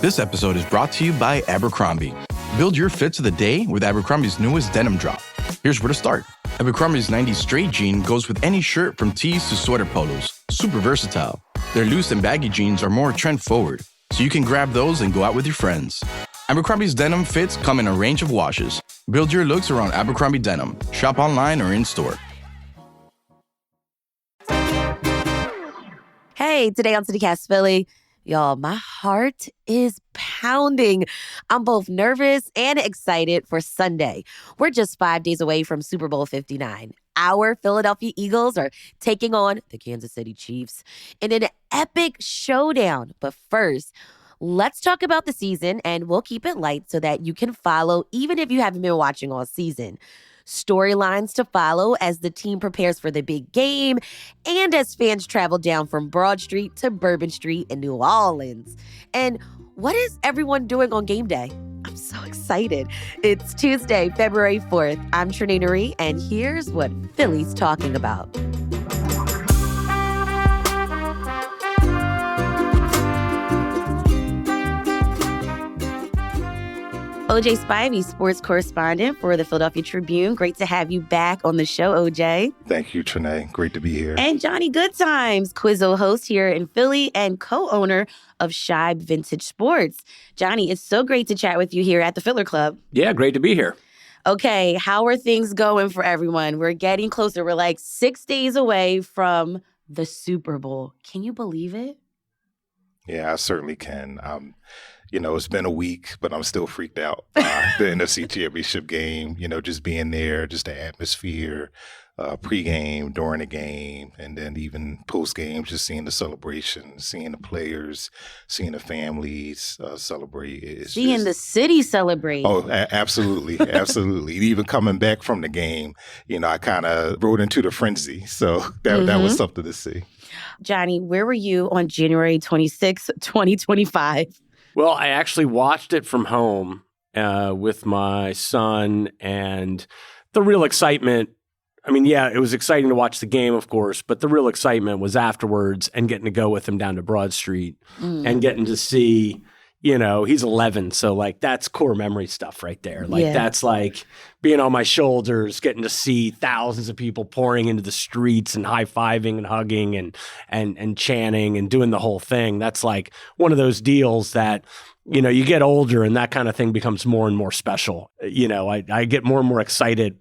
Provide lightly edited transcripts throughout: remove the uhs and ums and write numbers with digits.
This episode is brought to you by Abercrombie. Build your fits of the day with Abercrombie's newest denim drop. Here's where to start. Abercrombie's 90s straight jean goes with any shirt from tees to sweater polos. Super versatile. Their loose and baggy jeans are more trend forward, so you can grab those and go out with your friends. Abercrombie's denim fits come in a range of washes. Build your looks around Abercrombie denim. Shop online or in-store. Hey, today on CityCast Philly, y'all, my heart is pounding. I'm both nervous and excited for Sunday. We're just 5 days away from Super Bowl 59. Our Philadelphia Eagles are taking on the Kansas City Chiefs in an epic showdown. But first, let's talk about the season, and we'll keep it light so that you can follow even if you haven't been watching all season. Storylines to follow as the team prepares for the big game and as fans travel down from Broad Street to Bourbon Street in New Orleans. And what is everyone doing on game day? I'm so excited. It's Tuesday, February 4th. I'm Trinae Nuri, and here's what Philly's talking about. OJ Spivey, sports correspondent for the Philadelphia Tribune. Great to have you back on the show, OJ. Thank you, Trinae. Great to be here. And Johnny Goodtimes, Quizzo host here in Philly and co-owner of Shibe Vintage Sports. Johnny, it's so great to chat with you here at the Filler Club. Yeah, great to be here. Okay, how are things going for everyone? We're getting closer. We're like 6 days away from the Super Bowl. Can you believe it? Yeah, I certainly can. It's been a week, but I'm still freaked out. The NFC Championship game, just being there, just the atmosphere, pregame, during the game, and then even postgame, just seeing the celebration, seeing the players, seeing the families celebrate. Seeing the city celebrate. Oh, absolutely. Absolutely. Even coming back from the game, I kind of rode into the frenzy. So that was something to see. Johnny, where were you on January 26, 2025? Well, I actually watched it from home with my son, and the real excitement, it was exciting to watch the game, of course, but the real excitement was afterwards and getting to go with him down to Broad Street and getting to see, he's 11, so that's core memory stuff right there. That's being on my shoulders, getting to see thousands of people pouring into the streets and high-fiving and hugging and chanting and doing the whole thing. That's one of those deals that, you get older and that kind of thing becomes more and more special. I get more and more excited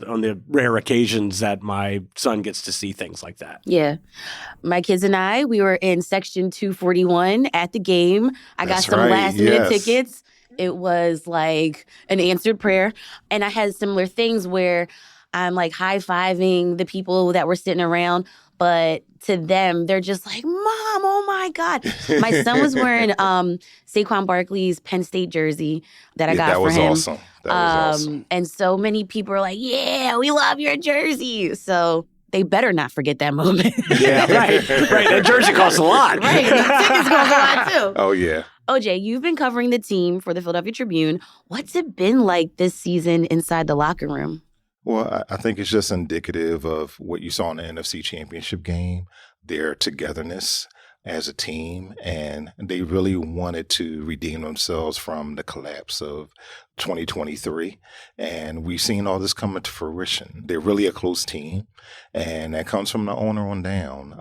on the rare occasions that my son gets to see things like that. Yeah. My kids and I, we were in section 241 at the game. I got some last-minute tickets. It was like an answered prayer. And I had similar things where I'm high-fiving the people that were sitting around. But to them, they're just like, Mom, oh my God. My son was wearing Saquon Barkley's Penn State jersey that I got for him. That was awesome. That was awesome. And so many people are like, yeah, we love your jersey. So they better not forget that moment. Yeah, right. That jersey costs a lot. Right. The tickets cost a lot too. Oh, yeah. OJ, you've been covering the team for the Philadelphia Tribune. What's it been like this season inside the locker room? Well, I think it's just indicative of what you saw in the NFC Championship game, their togetherness as a team, and they really wanted to redeem themselves from the collapse of 2023. And we've seen all this come into fruition. They're really a close team, and that comes from the owner on down.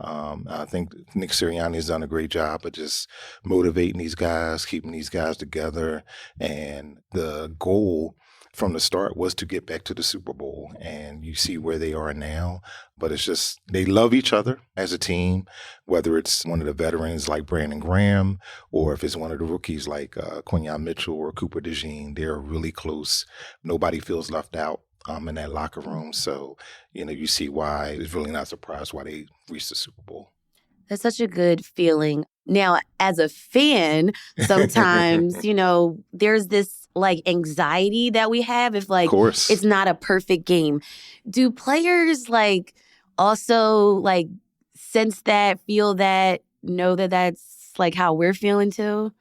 I think Nick Sirianni has done a great job of just motivating these guys, keeping these guys together, and the goal from the start was to get back to the Super Bowl, and you see where they are now. But it's just, they love each other as a team, whether it's one of the veterans like Brandon Graham, or if it's one of the rookies like Quinyon Mitchell or Cooper DeJean. They're really close. Nobody feels left out in that locker room. So, you see why it's really not surprised why they reached the Super Bowl. That's such a good feeling. Now, as a fan, sometimes, there's this anxiety that we have if it's not a perfect game. Do players also sense that, feel that, know that that's like how we're feeling too?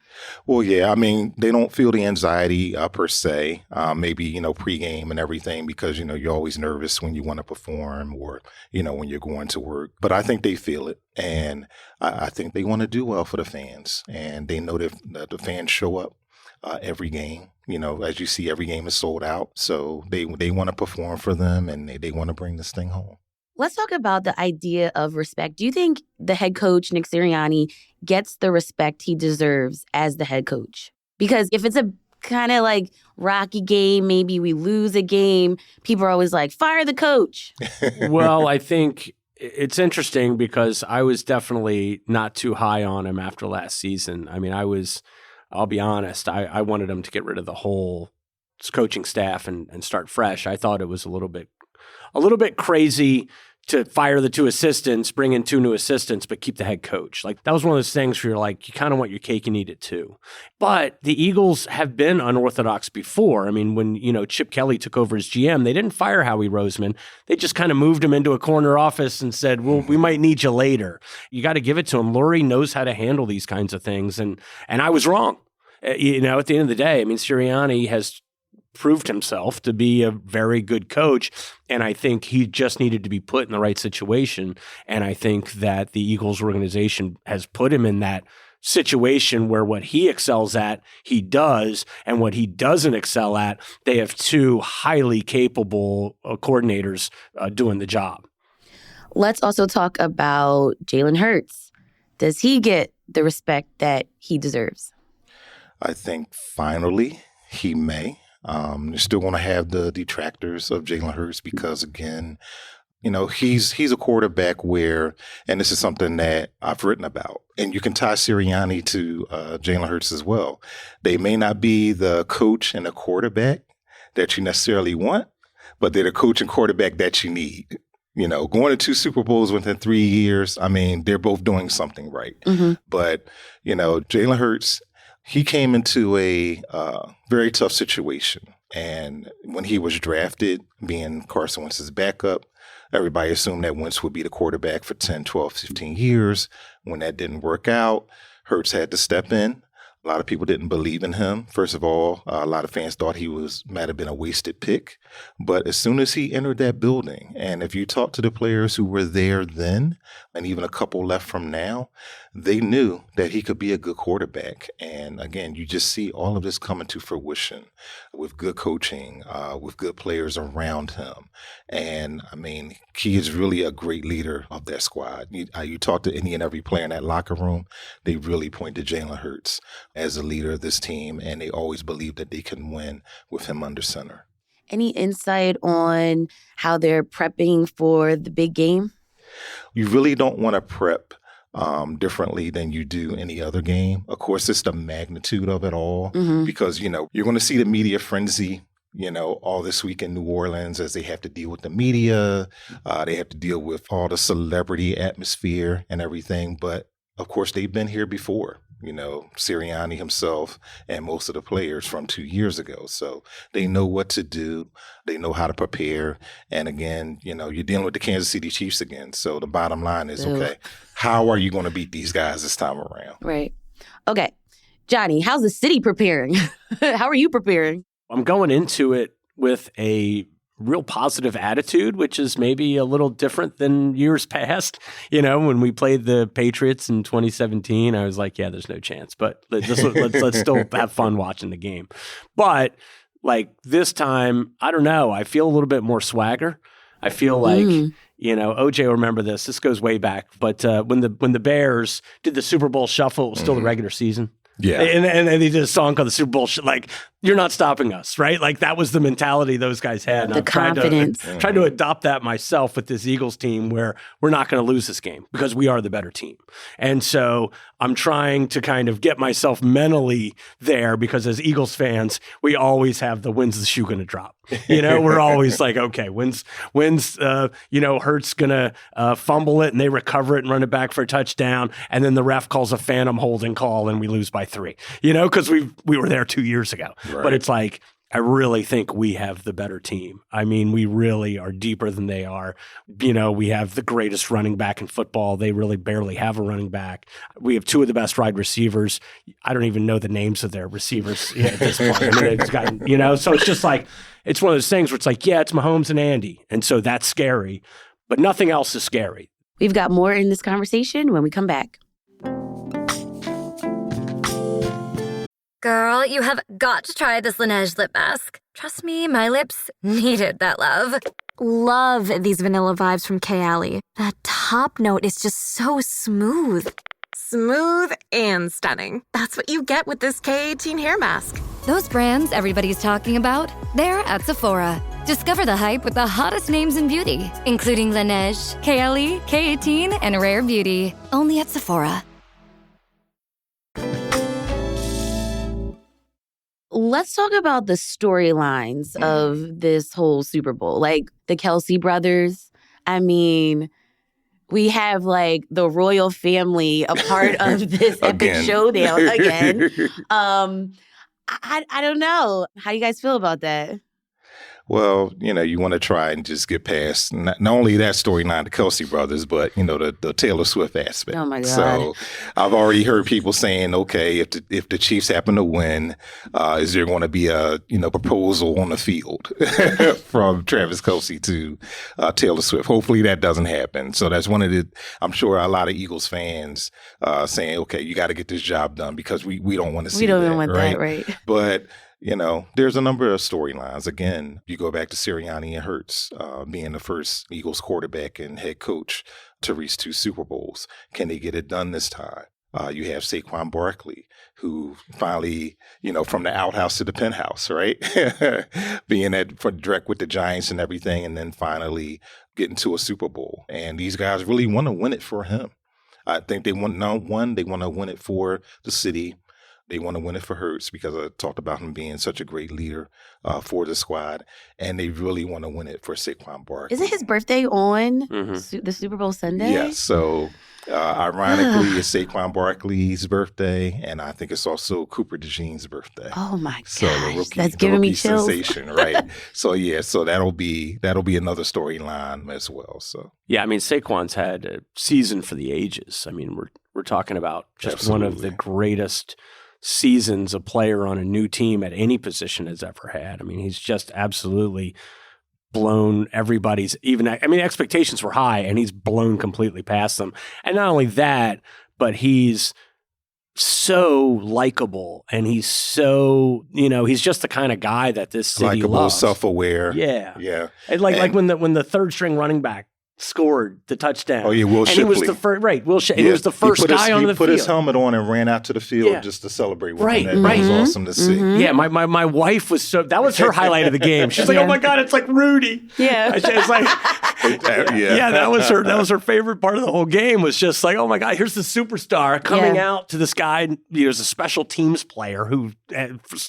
Well, yeah, I mean, they don't feel the anxiety per se, maybe, pregame and everything because, you're always nervous when you want to perform or, when you're going to work. But I think they feel it. And I think they want to do well for the fans. And they know that the fans show up every game. As you see, every game is sold out. So they want to perform for them and they want to bring this thing home. Let's talk about the idea of respect. Do you think the head coach, Nick Sirianni, gets the respect he deserves as the head coach? Because if it's a kind of like rocky game, maybe we lose a game, people are always like, fire the coach. Well, I think it's interesting because I was definitely not too high on him after last season. I mean, I'll be honest, I wanted him to get rid of the whole coaching staff and start fresh. I thought it was a little bit crazy to fire the two assistants, bring in two new assistants, but keep the head coach. Like, that was one of those things where you're like, you kind of want your cake and eat it too. But the Eagles have been unorthodox before. I mean, when, Chip Kelly took over as GM, they didn't fire Howie Roseman. They just kind of moved him into a corner office and said, well, we might need you later. You got to give it to him. Lurie knows how to handle these kinds of things. And I was wrong. At the end of the day, I mean, Sirianni has proved himself to be a very good coach, and I think he just needed to be put in the right situation. And I think that the Eagles organization has put him in that situation where what he excels at, he does, and what he doesn't excel at, they have two highly capable coordinators doing the job. Let's also talk about Jalen Hurts. Does he get the respect that he deserves? I think finally he may. You're still going to have the detractors of Jalen Hurts because, again, he's a quarterback where, and this is something that I've written about, and you can tie Sirianni to Jalen Hurts as well. They may not be the coach and the quarterback that you necessarily want, but they're the coach and quarterback that you need. Going to 2 Super Bowls within 3 years, I mean, they're both doing something right. Mm-hmm. But, Jalen Hurts, he came into a very tough situation. And when he was drafted, being Carson Wentz's backup, everybody assumed that Wentz would be the quarterback for 10, 12, 15 years. When that didn't work out, Hurts had to step in. A lot of people didn't believe in him. First of all, a lot of fans thought he might have been a wasted pick. But as soon as he entered that building, and if you talk to the players who were there then, and even a couple left from now, they knew that he could be a good quarterback. And again, you just see all of this coming to fruition with good coaching, with good players around him. And I mean, he is really a great leader of that squad. You talk to any and every player in that locker room, they really point to Jalen Hurts as a leader of this team, and they always believe that they can win with him under center. Any insight on how they're prepping for the big game? You really don't want to prep differently than you do any other game. Of course, it's the magnitude of it all because, you're going to see the media frenzy, all this week in New Orleans as they have to deal with the media. They have to deal with all the celebrity atmosphere and everything. But of course, they've been here before. Sirianni himself and most of the players from 2 years ago. So they know what to do. They know how to prepare. And again, you're dealing with the Kansas City Chiefs again. So the bottom line is, okay, how are you going to beat these guys this time around? Right. Okay. Johnny, how's the city preparing? How are you preparing? I'm going into it with a real positive attitude, which is maybe a little different than years past. When we played the Patriots in 2017, I was like, yeah, there's no chance. But let's still have fun watching the game. But like this time, I don't know. I feel a little bit more swagger. I feel like, OJ will remember this. This goes way back. But when the Bears did the Super Bowl shuffle, it was still the regular season. Yeah. And they did a song called the Super Bowl, like, you're not stopping us, right? Like, that was the mentality those guys had. And the confidence. Tried to adopt that myself with this Eagles team where we're not going to lose this game because we are the better team. And so I'm trying to kind of get myself mentally there because as Eagles fans, we always have the when's the shoe going to drop? We're always like, okay, when's Hurts going to fumble it and they recover it and run it back for a touchdown. And then the ref calls a phantom holding call and we lose by 3, because we were there 2 years ago. Right. But it's like, I really think we have the better team. I mean, we really are deeper than they are. We have the greatest running back in football. They really barely have a running back. We have two of the best wide receivers. I don't even know the names of their receivers at this point. I mean, it's gotten, so it's just like, it's one of those things where it's like, yeah, it's Mahomes and Andy. And so that's scary, but nothing else is scary. We've got more in this conversation when we come back. Girl, you have got to try this Laneige lip mask. Trust me, my lips needed that love. Love these vanilla vibes from Kayali. That top note is just so smooth. Smooth and stunning. That's what you get with this K18 hair mask. Those brands everybody's talking about, they're at Sephora. Discover the hype with the hottest names in beauty, including Laneige, Kayali, K18, and Rare Beauty. Only at Sephora. Let's talk about the storylines of this whole Super Bowl. Like the Kelsey brothers. I mean, we have like the royal family a part of this epic showdown again. I don't know. How do you guys feel about that? Well, you want to try and just get past not only that storyline, the Kelsey brothers, but, the Taylor Swift aspect. Oh, my God. So I've already heard people saying, okay, if the Chiefs happen to win, is there going to be a, proposal on the field from Travis Kelce to Taylor Swift? Hopefully that doesn't happen. So that's one of I'm sure a lot of Eagles fans saying, okay, you got to get this job done because we don't want to see that. We don't want that, right? But there's a number of storylines. Again, you go back to Sirianni and Hurts being the first Eagles quarterback and head coach to reach 2 Super Bowls. Can they get it done this time? You have Saquon Barkley, who finally, from the outhouse to the penthouse, right? Being for direct with the Giants and everything, and then finally getting to a Super Bowl. And these guys really want to win it for him. I think they want to win it for the city. They want to win it for Hurts because I talked about him being such a great leader for the squad. And they really want to win it for Saquon Barkley. Isn't his birthday on the Super Bowl Sunday? Yes. So ironically, it's Saquon Barkley's birthday. And I think it's also Cooper DeJean's birthday. Oh, my gosh. So the rookie, that's giving me chills. Sensation, right? So that'll be another storyline as well. So yeah, I mean, Saquon's had a season for the ages. I mean, we're talking about just one of the greatest seasons a player on a new team at any position has ever had. I mean, he's just absolutely blown everybody's expectations were high and he's blown completely past them. And not only that, but he's so likable and he's so, he's just the kind of guy that this city loves. Self-aware. Yeah. Yeah. And like when the third string running back scored the touchdown. Oh, yeah, Will Shipley. And he was the first, right, Will Shipley. Yeah. He was the first guy on the field. He put his helmet on and ran out to the field just to celebrate with him. That was awesome to see. Yeah, my wife was that was her highlight of the game. She's like, oh my God, it's like Rudy. Yeah. It's like, that was her favorite part of the whole game was just like, oh my God, here's the superstar coming out to this guy. There's a special teams player who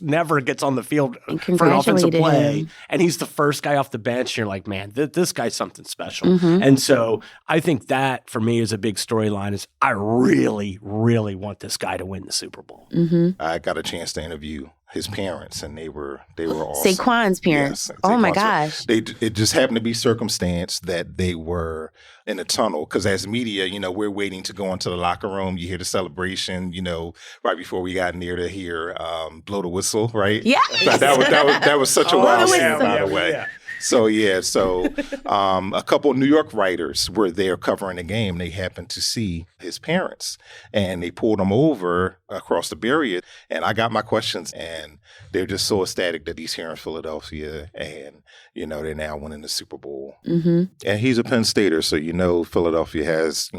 never gets on the field for an offensive play. And he's the first guy off the bench. And you're like, man, this guy's something special. And so I think that for me is a big storyline is I really, really want this guy to win the Super Bowl. I got a chance to interview his parents and they were awesome. Saquon's parents. Yes, oh my gosh. It just happened to be circumstance that they were in a tunnel because as media, we're waiting to go into the locker room. You hear the celebration, right before we got near to hear blow the whistle, right? Yeah. That was such a wild sound, by the way. Yeah. So a couple of New York writers were there covering the game. They happened to see his parents and they pulled them over across the barrier. And I got my questions and they're just so ecstatic that he's here in Philadelphia and, they're now winning the Super Bowl. And he's a Penn Stater. So, Philadelphia has,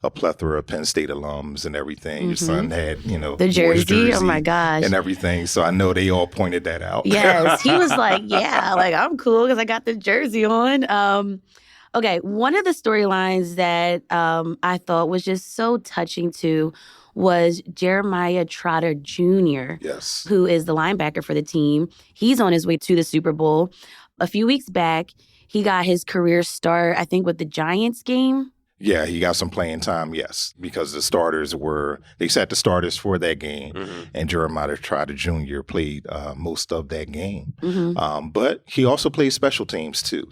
a plethora of Penn State alums and everything. Your son had, the jersey. Oh my gosh. And everything. So I know they all pointed that out. Yes. He was like, yeah, like I'm cool because I got the jersey on. Okay. One of the storylines that I thought was just so touching too was Jeremiah Trotter Jr., yes, who is the linebacker for the team. He's on his way to the Super Bowl. A few weeks back, he got his career start, I think, with the Giants game. Yeah, he got some playing time, yes, because they set the starters for that game, and Jeremiah Trotter Jr. played most of that game. But he also played special teams too.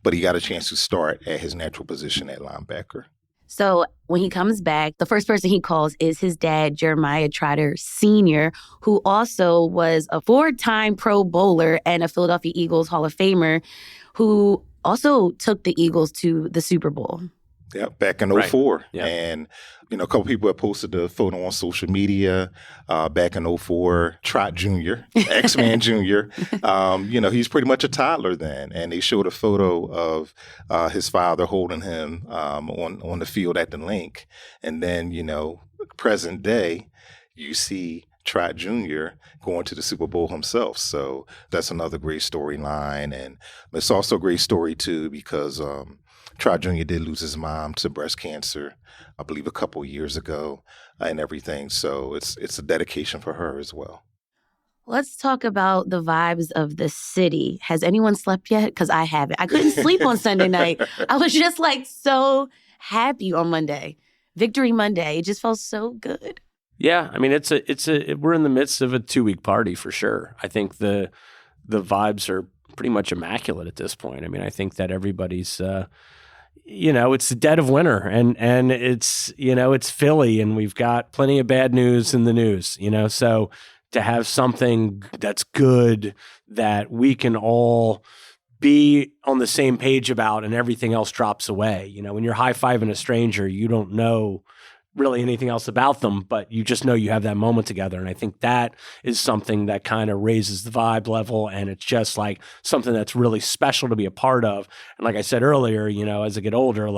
But he got a chance to start at his natural position at linebacker. So when he comes back, the first person he calls is his dad, Jeremiah Trotter Sr., who also was a 4-time Pro Bowler and a Philadelphia Eagles Hall of Famer, who also took the Eagles to the Super Bowl. Yeah, back in 04. Right. Yep. And, a couple people have posted the photo on social media back in 04. Trot Jr., X-Man Jr., he's pretty much a toddler then. And they showed a photo of his father holding him on the field at the LINC. And then, present day, you see Trot Jr. going to the Super Bowl himself. So that's another great storyline. And it's also a great story, too, because Trot Jr. did lose his mom to breast cancer, I believe, a couple years ago and everything. So it's a dedication for her as well. Let's talk about the vibes of the city. Has anyone slept yet? Because I haven't. I couldn't sleep on Sunday night. I was just so happy on Monday. Victory Monday. It just felt so good. Yeah, I mean, we're in the midst of a 2-week party for sure. I think the vibes are pretty much immaculate at this point. I mean, I think that everybody's, it's the dead of winter and it's, it's Philly and we've got plenty of bad news in the news, so to have something that's good that we can all be on the same page about and everything else drops away. When you're high-fiving a stranger, you don't know really anything else about them, but you just know you have that moment together. And I think that is something that kind of raises the vibe level. And it's just something that's really special to be a part of. And like I said earlier, as I get older,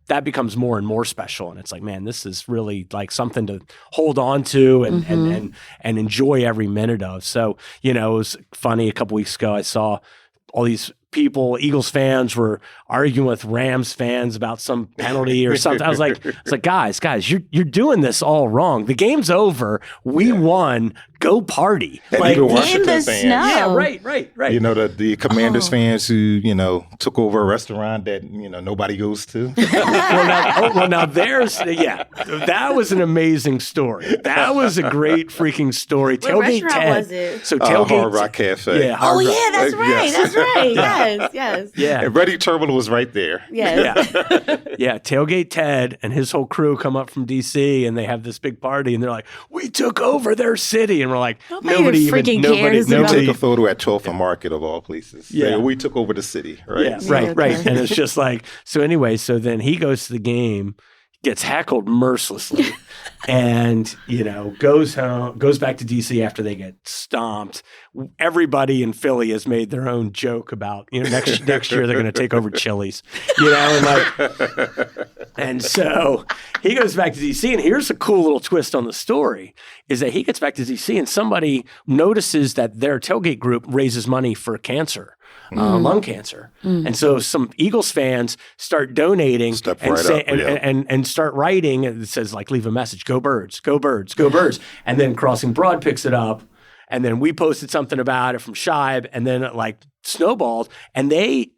that becomes more and more special. And it's man, this is really something to hold on to and enjoy every minute of. So, it was funny. A couple weeks ago, I saw all these people, Eagles fans, were arguing with Rams fans about some penalty or something. I was like, guys, you're doing this all wrong. The game's over. We won. Go party. And even in Washington the fans. snow. Yeah, right. The Commanders fans who, took over a restaurant that, nobody goes to. Now there's, that was an amazing story. That was a great freaking story. What restaurant was it? So Tailgate. Hard Rock Cafe. Yeah, Hard Rock. That's right. Yes. That's right. Yes. Yeah. And Ready Terminal was right there. Yes. Yeah. Tailgate Ted and his whole crew come up from D.C. and they have this big party and they're like, we took over their city. And we're like, nobody cares You about take a photo at 12th and Market of all places. Yeah. Say, we took over the city, right? Yeah, right. And it's just so then he goes to the game, gets heckled mercilessly, and goes home, goes back to DC after they get stomped. Everybody in Philly has made their own joke about next year they're going to take over Chili's, and so he goes back to DC. And here's a cool little twist on the story: is that he gets back to DC and somebody notices that their tailgate group raises money for cancer. Lung cancer. And so some Eagles fans start donating and start writing. And it says leave a message, go Birds, go Birds, go Birds. And then Crossing Broad picks it up. And then we posted something about it from Shibe and then it snowballed. And they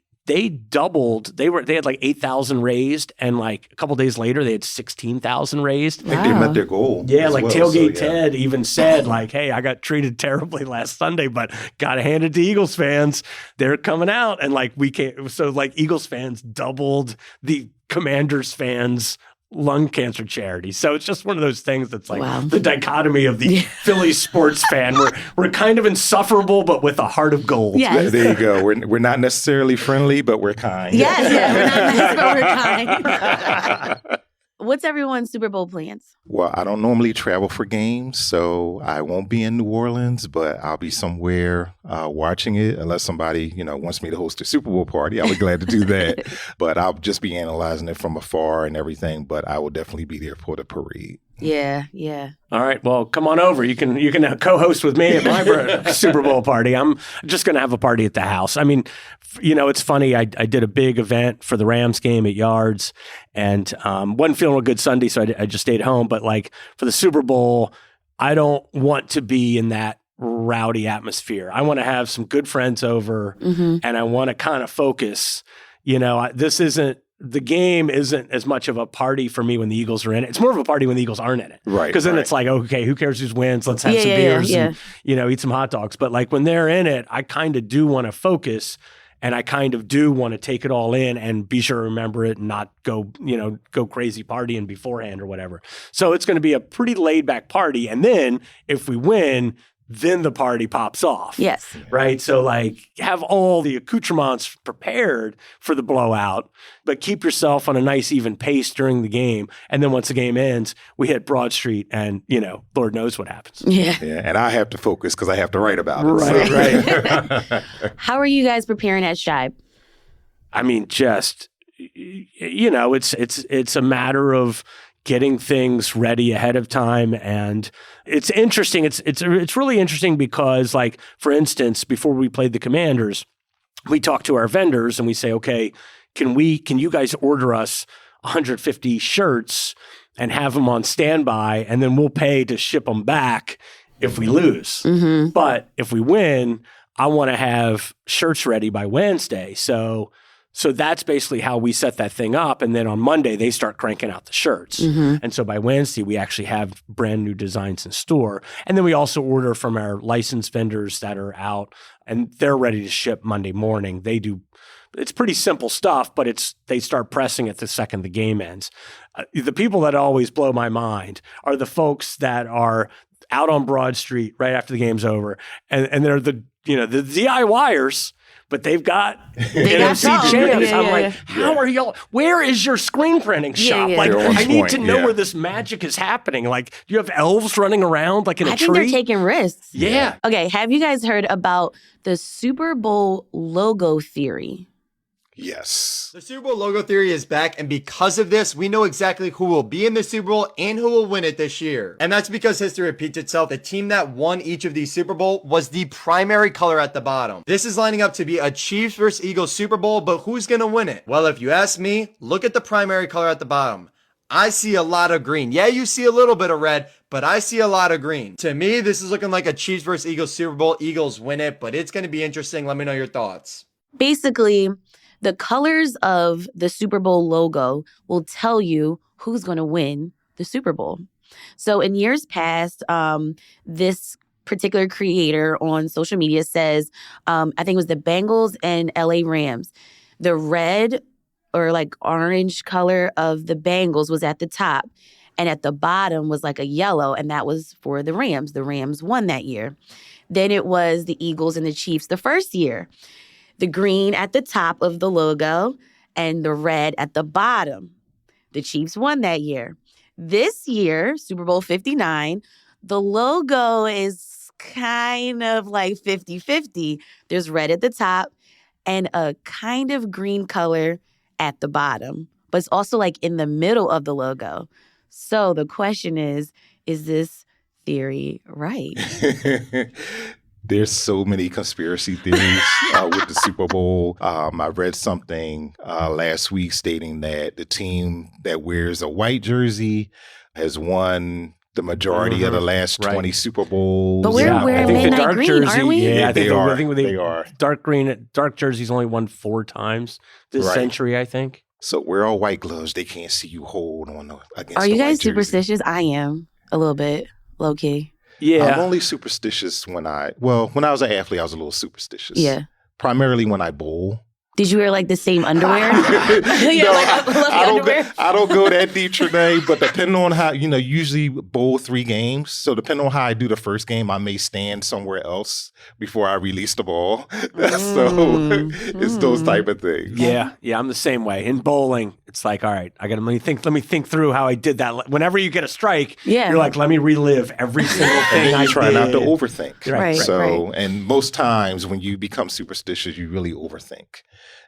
doubled. They had 8,000 raised, and a couple days later they had 16,000 raised. I think they met their goal. Yeah, Tailgate Ted even said hey, I got treated terribly last Sunday, but gotta hand it to Eagles fans. They're coming out, and we can't. So Eagles fans doubled the Commanders fans lung cancer charity. So it's just one of those things that's the dichotomy of the Philly sports fan. We're kind of insufferable, but with a heart of gold. Yes. There you go. We're not necessarily friendly, but we're kind. Yes, we're not nice, but we're kind. What's everyone's Super Bowl plans? Well, I don't normally travel for games, so I won't be in New Orleans, but I'll be somewhere watching it unless somebody, wants me to host a Super Bowl party. I'll be glad to do that. But I'll just be analyzing it from afar and everything, but I will definitely be there for the parade. Yeah. All right. Well, come on over. You can co-host with me at my Super Bowl party. I'm just going to have a party at the house. I mean, it's funny. I did a big event for the Rams game at Yards, and wasn't feeling a good Sunday, so I just stayed home. But for the Super Bowl, I don't want to be in that rowdy atmosphere. I want to have some good friends over, and I want to kind of focus. This isn't the game isn't as much of a party for me when the Eagles are in it. It's more of a party when the Eagles aren't in it. Right. Because then right. it's like, okay, who cares who wins? Let's have some beers and, eat some hot dogs. But like when they're in it, I kind of do want to focus and I kind of do want to take it all in and be sure to remember it and not go crazy partying beforehand or whatever. So it's going to be a pretty laid back party. And then if we win, then the party pops off. Yes. Right? So like have all the accoutrements prepared for the blowout, but keep yourself on a nice even pace during the game. And then once the game ends, we hit Broad Street and, Lord knows what happens. Yeah. And I have to focus because I have to write about it. Right. How are you guys preparing at Shibe? I mean, just, it's a matter of getting things ready ahead of time. And it's interesting. It's really interesting because, like, for instance, before we played the Commanders, we talked to our vendors and we say, okay, can you guys order us 150 shirts and have them on standby, and then we'll pay to ship them back if we lose. Mm-hmm. But if we win, I want to have shirts ready by Wednesday. So that's basically how we set that thing up. And then on Monday, they start cranking out the shirts. Mm-hmm. And so by Wednesday, we actually have brand new designs in store. And then we also order from our licensed vendors that are out, and they're ready to ship Monday morning. It's pretty simple stuff, but they start pressing it the second the game ends. The people that always blow my mind are the folks that are out on Broad Street right after the game's over. And they're the DIYers, but they've got NFC chairs. I'm like, how are y'all? Where is your screen printing shop? Yeah. Like, I need to know yeah. where this magic is happening. Like, do you have elves running around like in a tree? I think they're taking risks. Yeah. Okay, have you guys heard about the Super Bowl logo theory? Yes. The Super Bowl logo theory is back, and because of this, we know exactly who will be in the Super Bowl and who will win it this year. And that's because history repeats itself. The team that won each of these Super Bowl was the primary color at the bottom. This is lining up to be a Chiefs versus Eagles Super Bowl, but who's gonna win it? Well, if you ask me, look at the primary color at the bottom. I see a lot of green. Yeah, you see a little bit of red, but I see a lot of green. To me, this is looking like a Chiefs versus Eagles Super Bowl. Eagles win it, but it's gonna be interesting. Let me know your thoughts. Basically, the colors of the Super Bowl logo will tell you who's going to win the Super Bowl. So in years past, this particular creator on social media says, I think it was the Bengals and LA Rams. The red or like orange color of the Bengals was at the top, and at the bottom was like a yellow, and that was for the Rams. The Rams won that year. Then it was the Eagles and the Chiefs the first year. The green at the top of the logo and the red at the bottom. The Chiefs won that year. This year, Super Bowl 59, the logo is kind of like 50-50. There's red at the top and a kind of green color at the bottom, but it's also like in the middle of the logo. So the question is this theory right? There's so many conspiracy theories with the Super Bowl. I read something last week stating that the team that wears a white jersey has won the majority of the last 20 Super Bowls. But we're wearing midnight green, jersey, aren't we? Yeah, I think they are. Dark jersey's only won 4 times this century, I think. So wear all white gloves. They can't see you hold on against. Are you guys jersey. superstitious? I am a little bit low key. Yeah, I'm only superstitious when I was an athlete, I was a little superstitious. Yeah. Primarily when I bowl. Did you wear like the same underwear? I don't go that deep, Trinae, but depending on how, usually bowl 3 games. So depending on how I do the first game, I may stand somewhere else before I release the ball. So it's those type of things. Yeah, I'm the same way. In bowling, it's like, all right, let me think through how I did that. Whenever you get a strike, you're like, let me relive every single thing I try did. not to overthink. Right. And most times when you become superstitious, you really overthink.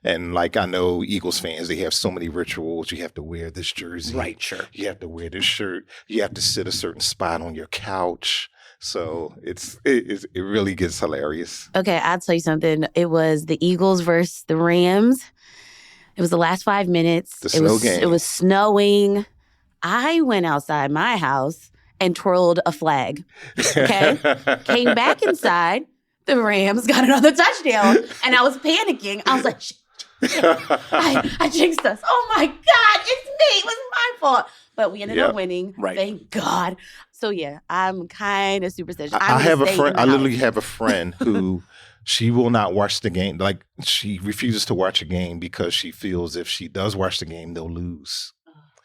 And like I know Eagles fans, they have so many rituals. You have to wear this jersey. Right, sure. You have to wear this shirt. You have to sit a certain spot on your couch. So it really gets hilarious. Okay, I'll tell you something. It was the Eagles versus the Rams. It was the last 5 minutes. The snow game. It was snowing. I went outside my house and twirled a flag. Okay? Came back inside. The Rams got another touchdown. And I was panicking. I was like, shit. I jinxed us. Oh my God, it's me. It was my fault. But we ended up winning. Right. Thank God. So yeah, I'm kind of superstitious. I have a friend. I literally have a friend who she will not watch the game. Like she refuses to watch a game because she feels if she does watch the game, they'll lose.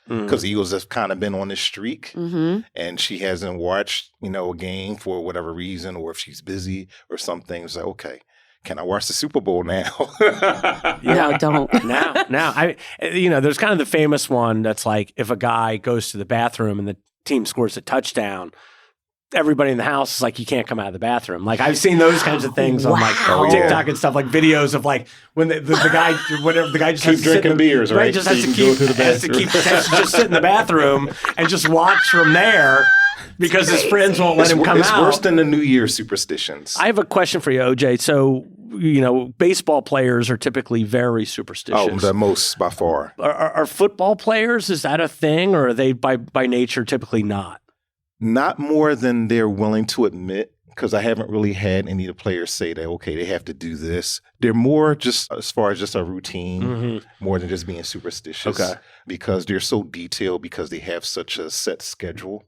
Because Eagles have kind of been on this streak, and she hasn't watched, a game for whatever reason, or if she's busy or something. It's like, okay, can I watch the Super Bowl now? No, don't. Now, there's kind of the famous one that's like if a guy goes to the bathroom and the team scores a touchdown, everybody in the house is like, you can't come out of the bathroom. Like I've seen those kinds of things on like TikTok and stuff, like videos of like when the guy, whatever the guy just keep has to drinking beers, right? Just has to sit in the bathroom and just watch from there because his friends won't let him come out. It's worse than the New Year's superstitions. I have a question for you, OJ. So, baseball players are typically very superstitious. Oh, the most by far. Are football players, is that a thing, or are they by nature typically not? Not more than they're willing to admit, because I haven't really had any of the players say that, okay, they have to do this. They're more just as far as just a routine, more than just being superstitious. Okay. Because they're so detailed, because they have such a set schedule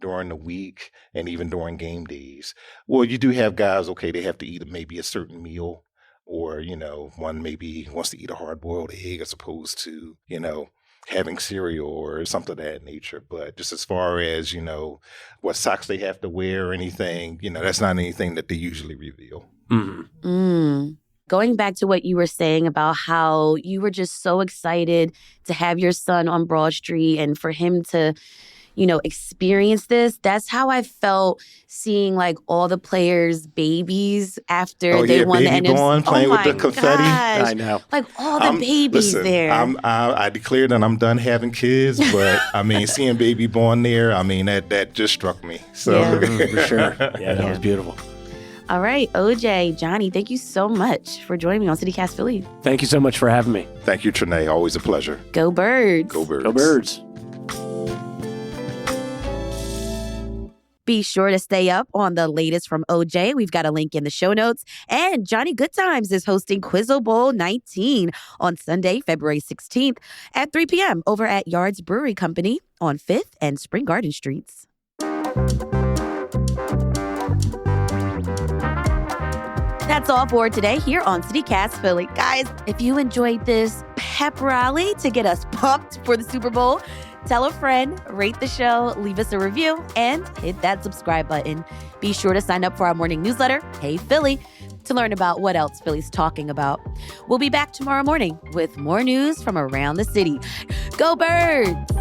during the week and even during game days. Well, you do have guys, okay, they have to eat maybe a certain meal, or, one maybe wants to eat a hard-boiled egg as opposed to, having cereal or something of that nature. But just as far as, what socks they have to wear or anything, that's not anything that they usually reveal. Going back to what you were saying about how you were just so excited to have your son on Broad Street and for him to, experience this. That's how I felt seeing like all the players' babies after they won the NFC. Born, playing with the confetti. Gosh. I know. Like all the babies there. I declared that I'm done having kids, but seeing baby born there, that just struck me. So for sure. Yeah, that was beautiful. All right, OJ, Johnny, thank you so much for joining me on CityCast Philly. Thank you so much for having me. Thank you, Trinae. Always a pleasure. Go Birds. Go Birds. Go Birds. Be sure to stay up on the latest from OJ. We've got a link in the show notes. And Johnny Goodtimes is hosting Quizzle Bowl 19 on Sunday, February 16th at 3 p.m. over at Yards Brewery Company on 5th and Spring Garden Streets. That's all for today here on CityCast Philly. Guys, if you enjoyed this pep rally to get us pumped for the Super Bowl, tell a friend, rate the show, leave us a review, and hit that subscribe button. Be sure to sign up for our morning newsletter, Hey Philly, to learn about what else Philly's talking about. We'll be back tomorrow morning with more news from around the city. Go Birds!